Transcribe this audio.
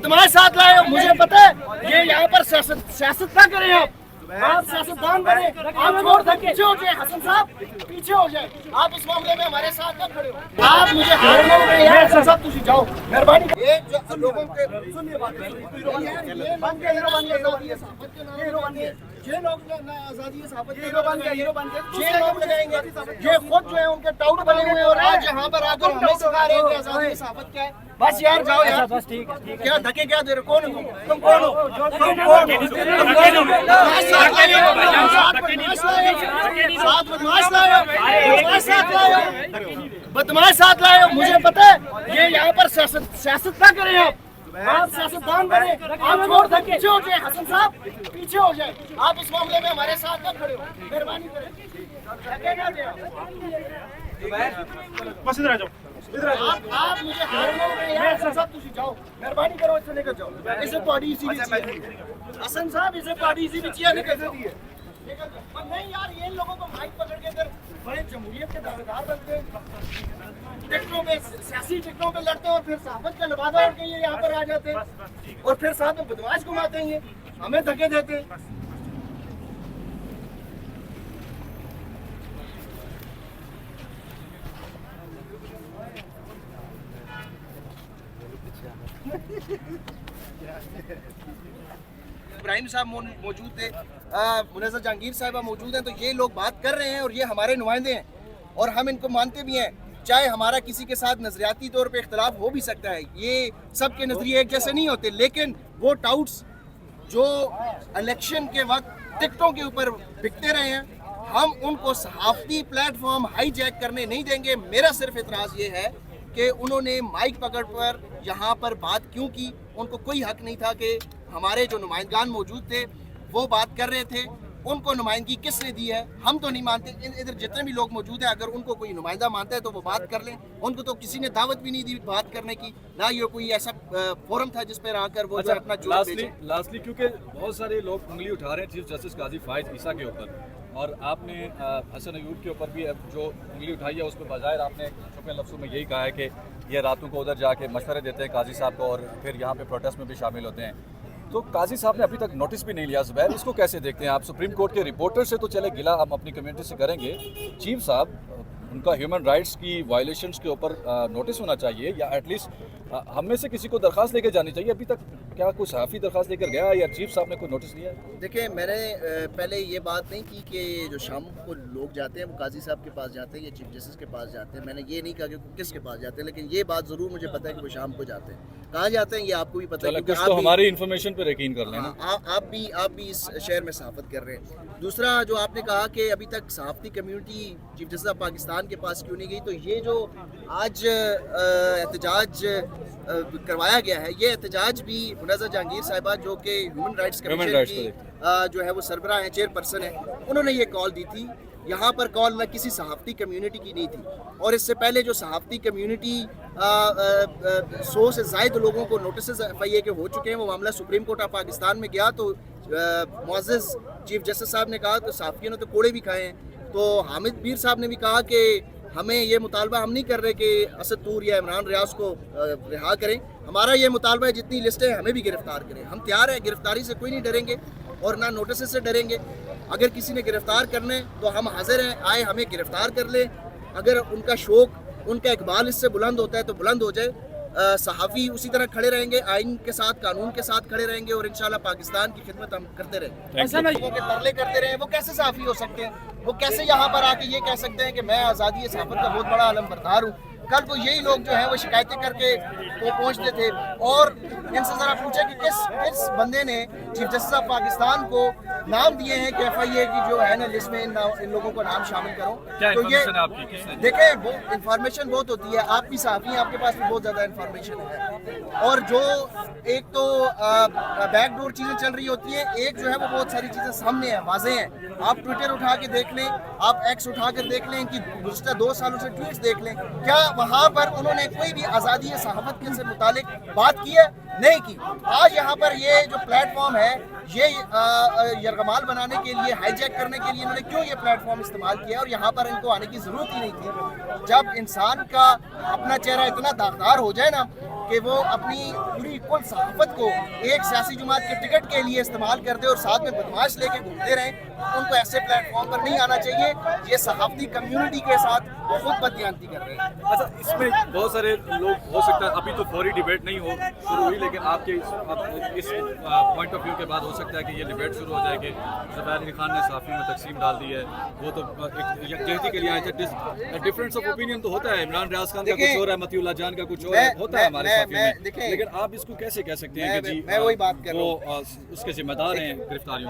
बदमाश साथ लाए हो, मुझे पता है ये यहाँ पर सियासत ना करें आप सियासतदान बने, आप छोड़ दे, पीछे हो जाए हसन साहब, पीछे हो जाए। आप इस मामले में हमारे साथ ना खड़े हो, आप मुझे हार में यार हसन साहब तुझे जाओ मेहरबानी। ये जो लोगों के सुनिए बात, ये बन गया हीरो बन गया, हीरो बन गया, ये लोग ना आजादी साहब हीरो बन गया, ये लोग लगाएंगे, ये खुद जो है उनके टाउट बने हुए हैं और आज यहाँ पर आकर हमें सिखा रहे हैं कि आजादी साहब क्या है। बस यार जाओ यार, बस ठीक है। क्या धक्के क्या दे रहे, कौन हो तुम कौन हो, तुम कौन हो, बदमाश साथ लाए हो, मुझे पता है ये यहाँ पर सियासत ना करें आप सियासतदान बने, आप छोड़ दे, पीछे हो जाए हसन साहब, पीछे हो जाए। आप इस मामले में हमारे साथ ना खड़े हो, मेहरबानी करें। बस इधर आ जाओ, आप मुझे हार में यार हसन साहब तुझे जाओ मेहरबानी करो, इसे लेकर जाओ, इसे पार्टी इसी हसन साहब, इसे पार्टी इसी भी चाहिए लेकर जाओ। नहीं यार, ये लोगों को माइक पकड़ के इधर बड़े जमहूरियत के दावेदार बनते हैं, टिकटों में सियासी टिकटों पे लड़ते हैं और फिर सहाफत का लबादा उड़ के ये यहाँ पर आ जाते हैं और फिर साथ में बदमाश घुमाते हैं, ये हमें धक्के देते हैं। इब्राहिम साहब मौजूद थे, मुनज़्ज़र जहांगीर साहिबा मौजूद हैं, तो ये लोग बात कर रहे हैं और ये हमारे नुमाइंदे हैं और हम इनको मानते भी हैं। चाहे हमारा किसी के साथ नज़रियाती तौर पे इख्तलाफ हो भी सकता है, ये सबके नज़रिए एक जैसे नहीं होते, लेकिन वो टाउट्स जो इलेक्शन के वक्त टिकटों के ऊपर बिकते रहे हैं, हम उनको सहाफ़ती प्लेटफॉर्म हाईजैक करने नहीं देंगे। मेरा सिर्फ एतराज़ ये है कि उन्होंने माइक पकड़ पर यहाँ पर बात क्यों की, उनको कोई हक नहीं था कि हमारे जो नुमाइंदगान मौजूद थे वो बात कर रहे थे, उनको नुमाइंदगी किसने दी है हम तो नहीं मानते। इधर जितने भी लोग मौजूद हैं, अगर उनको कोई नुमाइंदा मानता है तो वो बात कर लें, उनको तो किसी ने दावत भी नहीं दी बात करने की, ना ये कोई ऐसा फोरम था जिस पर आकर वो जो अपना लास्टली क्योंकि बहुत सारे लोग उंगली उठा रहे हैं चीफ जस्टिस काजी फाइज ईसा के ऊपर, और आपने हसन अयूब के ऊपर भी जो उंगली उठाई है उस पर बजाय आपने छुपे लफ्ज़ों में यही कहा है कि ये रातों को उधर जाके मशवरे देते हैं काजी साहब को और फिर यहाँ पे प्रोटेस्ट में भी शामिल होते हैं। तो काजी साहब ने अभी तक नोटिस भी नहीं लिया ज़ुबैर, इसको कैसे देखते हैं आप? सुप्रीम कोर्ट के रिपोर्टर से तो चले गिला हम अपनी कम्युनिटी से करेंगे, चीफ साहब उनका ह्यूमन राइट्स की वायलेशंस के ऊपर नोटिस होना चाहिए या एटलीस्ट हम में से किसी को दरख्वास्त लेकर जानी चाहिए। अभी तक क्या कोई सहाफ़ी दरख्वास्त लेकर गया या चीफ साहब ने कोई नोटिस लिया? देखिए, मैंने पहले ये बात नहीं की कि जो शाम को लोग जाते हैं वो काजी साहब के पास जाते हैं या चीफ जस्टिस के पास जाते हैं, मैंने ये नहीं कहा कि किसके पास जाते हैं, लेकिन ये बात ज़रूर मुझे पता है कि वो शाम को जाते हैं। कहाँ जाते हैं ये आपको भी पता है, कुछ तो हमारी इन्फॉर्मेशन पर यकीन कर लेना। आप भी इस शहर में सहाफ़त कर रहे हैं। दूसरा जो आपने कहा कि अभी तक सहाफ़ती community chief justice of Pakistan के पास क्यों नहीं गई, तो ये जो आज एहतजाज करवाया गया है, ये एहतजाज भी मुनज़्ज़र जहांगीर साहिबा जो कि ह्यूमन राइट्स कमीशन की जो है वो सरबराह है, चेयरपर्सन है, उन्होंने ये कॉल दी थी। यहाँ पर कॉल न किसी सहाफ़ती कम्यूनिटी की नहीं थी, और इससे पहले जो सहाफ़ती कम्यूनिटी 100 से ज़ायद लोगों को नोटिस FIA के हो चुके हैं, वो मामला सुप्रीम कोर्ट ऑफ पाकिस्तान में गया तो मुअज़्ज़ज़ चीफ जस्टिस साहब ने कहा तो सहाफ़ियों ने तो कोड़े भी खाए हैं। तो हामिद मीर साहब ने भी कहा कि हमें ये मुतालबा हम नहीं कर रहे कि असद तूर या इमरान रियाज को रिहा करें, हमारा ये मुतालबा है जितनी लिस्टें हैं हमें भी गिरफ्तार करें। हम तैयार हैं, गिरफ्तारी से कोई नहीं डरेंगे और ना नोटिस से डरेंगे। अगर किसी ने गिरफ्तार करने तो हम हाजिर हैं, आए हमें गिरफ्तार कर ले। अगर उनका शौक, उनका इकबाल इससे बुलंद होता है तो बुलंद हो जाए। सहाफ़ी उसी तरह खड़े रहेंगे, आइन के साथ, कानून के साथ खड़े रहेंगे और इंशाल्लाह पाकिस्तान की खिदमत हम करते रहेंगे। ऐसा ना लोगों के तरले करते रहे, वो कैसे सहाफ़ी हो सकते हैं? वो कैसे यहाँ पर आके ये कह सकते हैं कि मैं आज़ादी सहाफ़त का बहुत बड़ा आलम बरदार हूँ? कल को यही लोग जो है वो शिकायतें करके वो पहुँचते थे। और इनसे ज़रा पूछे कि किस बंदे ने चीफ जस्टिस ऑफ पाकिस्तान को नाम दिए हैं कि FIA की जो है ना लिस्ट में इन लोगों को नाम शामिल करो। तो ये देखें, वो इंफॉर्मेशन बहुत होती है, आप भी सहाफ़ी हैं, आपके पास भी बहुत ज़्यादा इंफॉर्मेशन है, और जो एक तो बैकडोर चीज़ें चल रही होती हैं, एक जो है वो बहुत सारी चीज़ें सामने हैं, वाज़े हैं। आप ट्विटर उठा के देख लें, आप X उठा कर देख लें, इनकी गुज़श्ता 2 सालों से ट्वीट्स देख लें, क्या वहाँ पर उन्होंने कोई भी आज़ादी सहाफ़त के से मुतालिक बात की है? नहीं की। आज यहाँ पर ये जो प्लेटफॉर्म है, ये यरगमाल बनाने के लिए, हाईजैक करने के लिए इन्होंने क्यों ये प्लेटफॉर्म इस्तेमाल किया? और यहाँ पर इनको आने की ज़रूरत ही नहीं थी। जब इंसान का अपना चेहरा इतना दागदार हो जाए ना कि वो अपनी पूरी कुल सहाफत को एक सियासी जमात के टिकट के लिए इस्तेमाल करते और साथ में बदमाश लेके घूमते रहें। उनको ऐसे प्लेटफॉर्म पर नहीं आना चाहिए। ये सहाफती कम्युनिटी के साथ बहुत बददियानती कर रहे हैं। अच्छा, इसमें बहुत सारे लोग, हो सकता है अभी तो फौरी डिबेट नहीं हो शुरू हुई, लेकिन आपके इस पॉइंट ऑफ व्यू के बाद हो सकता है कि ये डिबेट शुरू हो जाए कि ज़ुबैर अली खान ने सहाफ़ी में तकसीम डाल दी है, वो तो एक यकजहती के लिए आए थे। डिफरेंस ऑफ ओपिनियन तो होता है, इमरान रियाज खान का कुछ और है, मतीउल्लाह जान का कुछ और है, होता है हमारे साथ में, लेकिन आप इसको कैसे कह सकते हैं कि जी मैं वही बात कर रहा हूं। वो उसके जिम्मेदार हैं गिरफ्तारियों?